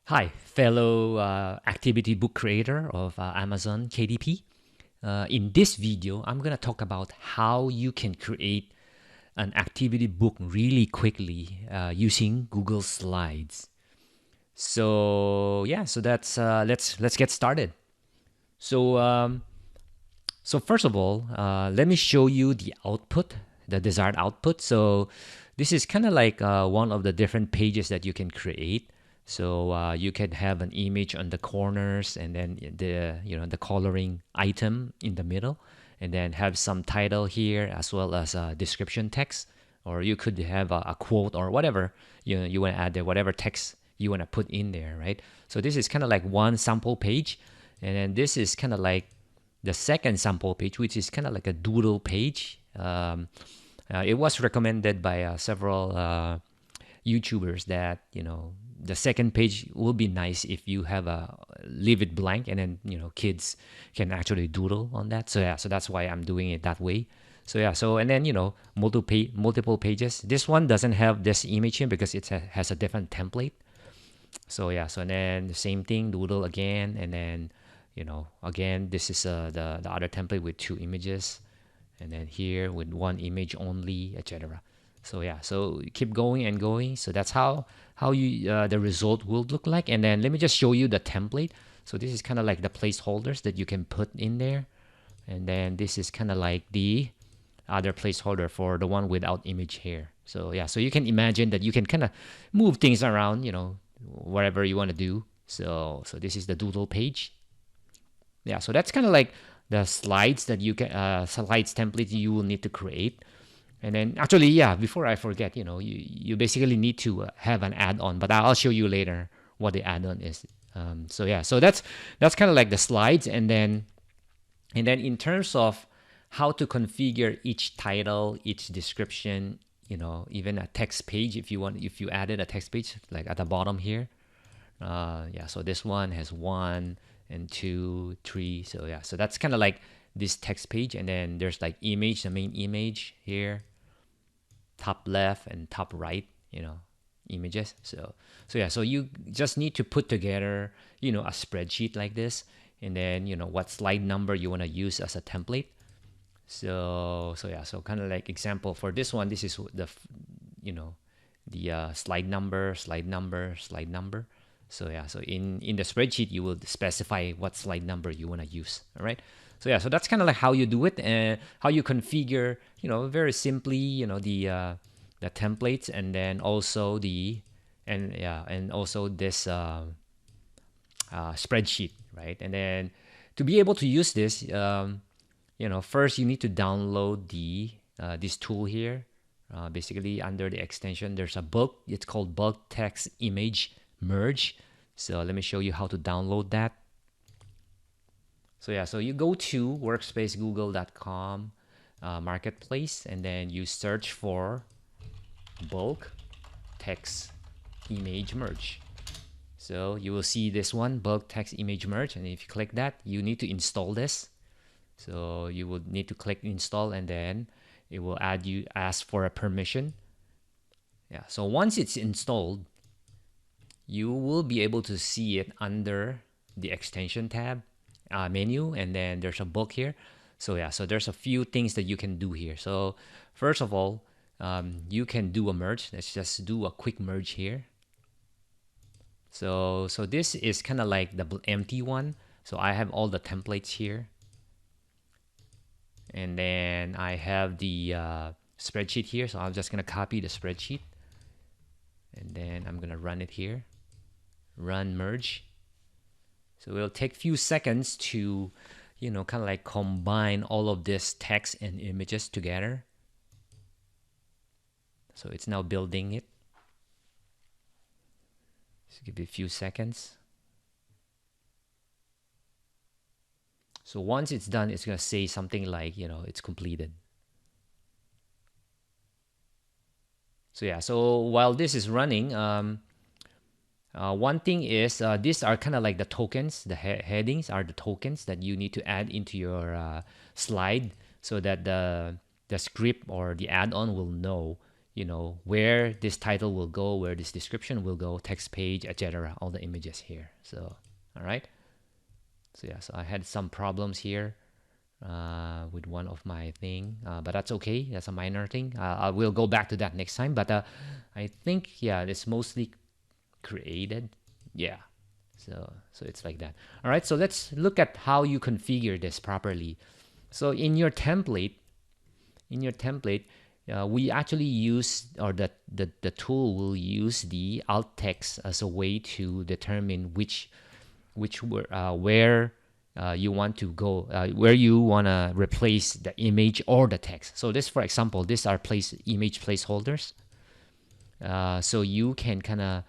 Hi, fellow activity book creator of Amazon KDP. In this video, I'm going to talk about how you can create an activity book really quickly using Google Slides. So yeah, so that's let's get started. So so first of all, let me show you the output, the desired output. So this is kind of like one of the different pages that you can create. So you can have an image on the corners, and then the coloring item in the middle, and then have some title here as well as a description text, or you could have a quote or whatever you want to add there, whatever text you want to put in there, right? So this is kind of like one sample page, and then this is kind of like the second sample page, which is kind of like a doodle page. It was recommended by several YouTubers that the second page will be nice if you have a leave it blank, and then kids can actually doodle on that. So yeah, so that's why I'm doing it that way. So yeah, so and then multiple pages. This one doesn't have this image here because it has a different template. So yeah, so and then the same thing, doodle again, and then again this is the other template with two images, and then here with one image only, etc. So yeah, so keep going and going. So that's how you the result will look like. And then let me just show you the template. So this is kind of like the placeholders that you can put in there, and then this is kind of like the other placeholder for the one without image here. So yeah, so you can imagine that you can kind of move things around, whatever you want to do. So this is the doodle page. Yeah, so that's kind of like the slides that you can slides template you will need to create. And then actually, yeah, before I forget, you basically need to have an add-on, but I'll show you later what the add-on is. So yeah, so that's kind of like the slides. And then in terms of how to configure each title, each description, even a text page, if you added a text page like at the bottom here. Yeah, so this one has 1 and 2, 3. So yeah, so that's kind of like this text page. And then there's like image, the main image here, top left and top right, images. So yeah, so you just need to put together a spreadsheet like this, and then what slide number you want to use as a template. So yeah, so kind of like example for this one, this is the slide number. So yeah, so in the spreadsheet you will specify what slide number you want to use. All right. So yeah, so that's kind of like how you do it and how you configure, very simply, the templates, and then also and also this spreadsheet, right? And then to be able to use this, first you need to download the this tool here. Basically, under the extension, there's a bulk. It's called bulk text image merge. So let me show you how to download that. So yeah, so you go to workspace.google.com marketplace, and then you search for bulk text image merge. So you will see this one, bulk text image merge, and if you click that, you need to install this. So you would need to click install, and then it will ask for a permission. Yeah, so once it's installed, you will be able to see it under the extension tab menu, and then there's a book here. So yeah, so there's a few things that you can do here. So first of all, you can do a merge. Let's just do a quick merge here. So this is kind of like the empty one. So I have all the templates here, and then I have the spreadsheet here. So I'm just gonna copy the spreadsheet, and then I'm gonna run it here. Run merge. So it'll take a few seconds to, kind of like combine all of this text and images together. So it's now building it. So give it a few seconds. So once it's done, it's going to say something like, it's completed. So yeah, so while this is running, one thing is these are kind of like the tokens. The headings are the tokens that you need to add into your slide, so that the script or the add-on will know, where this title will go, where this description will go, text page, etc. All the images here. So, all right. So yeah, so I had some problems here with one of my thing, but that's okay. That's a minor thing. I will go back to that next time. But I think, yeah, it's mostly created. Yeah. So it's like that. All right. So let's look at how you configure this properly. So in your template, we actually use, or the tool will use the alt text as a way to determine where you want to go, where you want to replace the image or the text. So this, for example, these are image placeholders. So you can kind of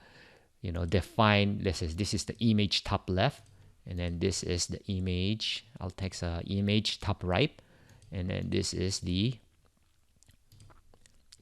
define, this is the image top left, and then this is the image alt text image top right, and then this is the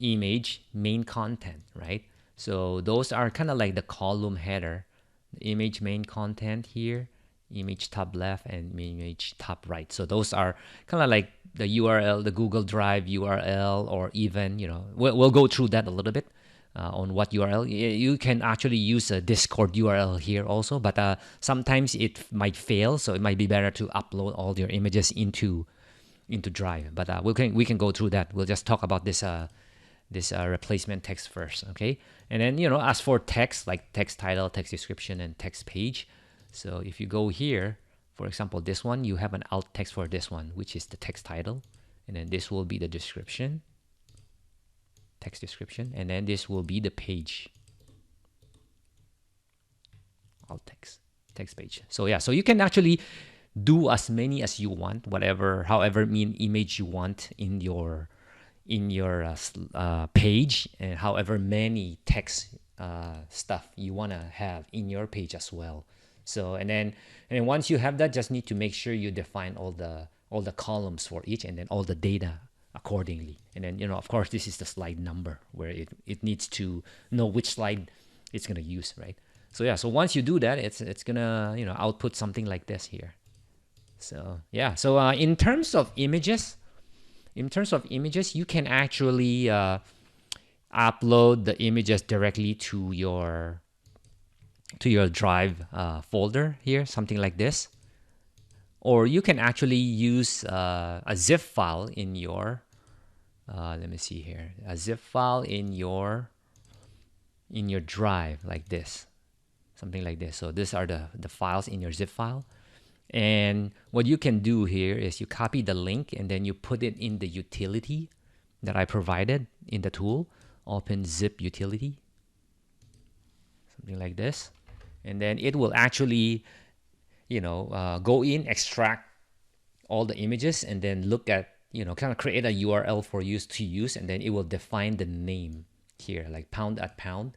image main content, right? So those are kind of like the column header, the image main content here, image top left, and image top right. So those are kind of like the URL, the Google Drive URL, or even, we'll go through that a little bit on what URL. You can actually use a Discord URL here also, but sometimes it might fail, so it might be better to upload all your images into Drive. But we can go through that. We'll just talk about this replacement text first, okay? And then, as for text, like text title, text description, and text page. So if you go here, for example, this one, you have an alt text for this one, which is the text title. And then this will be the description, text description. And then this will be the page, alt text, text page. So yeah, so you can actually do as many as you want, however mean image you want in your page, and however many text stuff you want to have in your page as well. So and then once you have that, just need to make sure you define all the columns for each, and then all the data accordingly. And then of course, this is the slide number, where it needs to know which slide it's gonna use, right? So yeah, so once you do that, it's gonna output something like this here. So yeah, so in terms of images, you can actually upload the images directly to your Drive folder here, something like this. Or you can actually use a zip file in your, let me see here, a zip file in your Drive, like this, something like this. So these are the files in your zip file. And what you can do here is you copy the link, and then you put it in the utility that I provided in the tool, open zip utility, something like this. And then it will actually, go in, extract all the images, and then look at, kind of create a URL for you to use. And then it will define the name here, like pound at pound,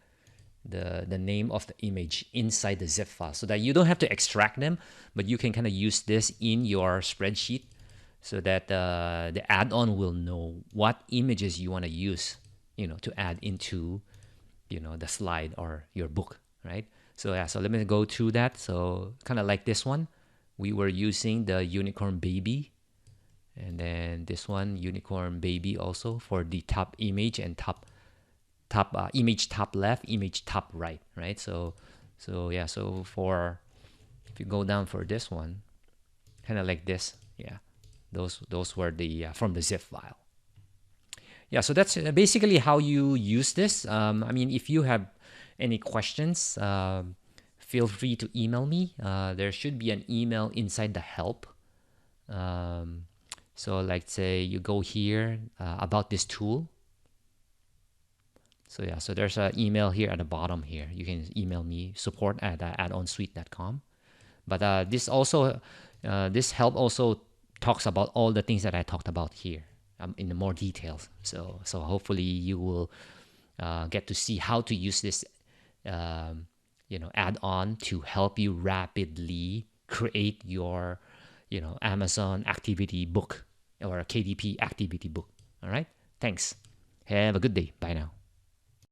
the name of the image inside the zip file, so that you don't have to extract them, but you can kind of use this in your spreadsheet, so that the add-on will know what images you want to use, to add into, the slide or your book, right? So yeah, so let me go through that. So kind of like this one, we were using the unicorn baby, and then this one, unicorn baby, also for the top image and top image top left, image top right, right? So yeah, so if you go down for this one, kind of like this, yeah, those were the from the zip file. Yeah, so that's basically how you use this. I mean, if you have any questions, feel free to email me. There should be an email inside the help. So like, say you go here about this tool. So yeah, so there's an email here at the bottom here. You can email me, support@addonsuite.com. But this help also talks about all the things that I talked about here in more details. So hopefully you will get to see how to use this add-on to help you rapidly create your Amazon activity book or KDP activity book. All right, thanks. Have a good day. Bye now.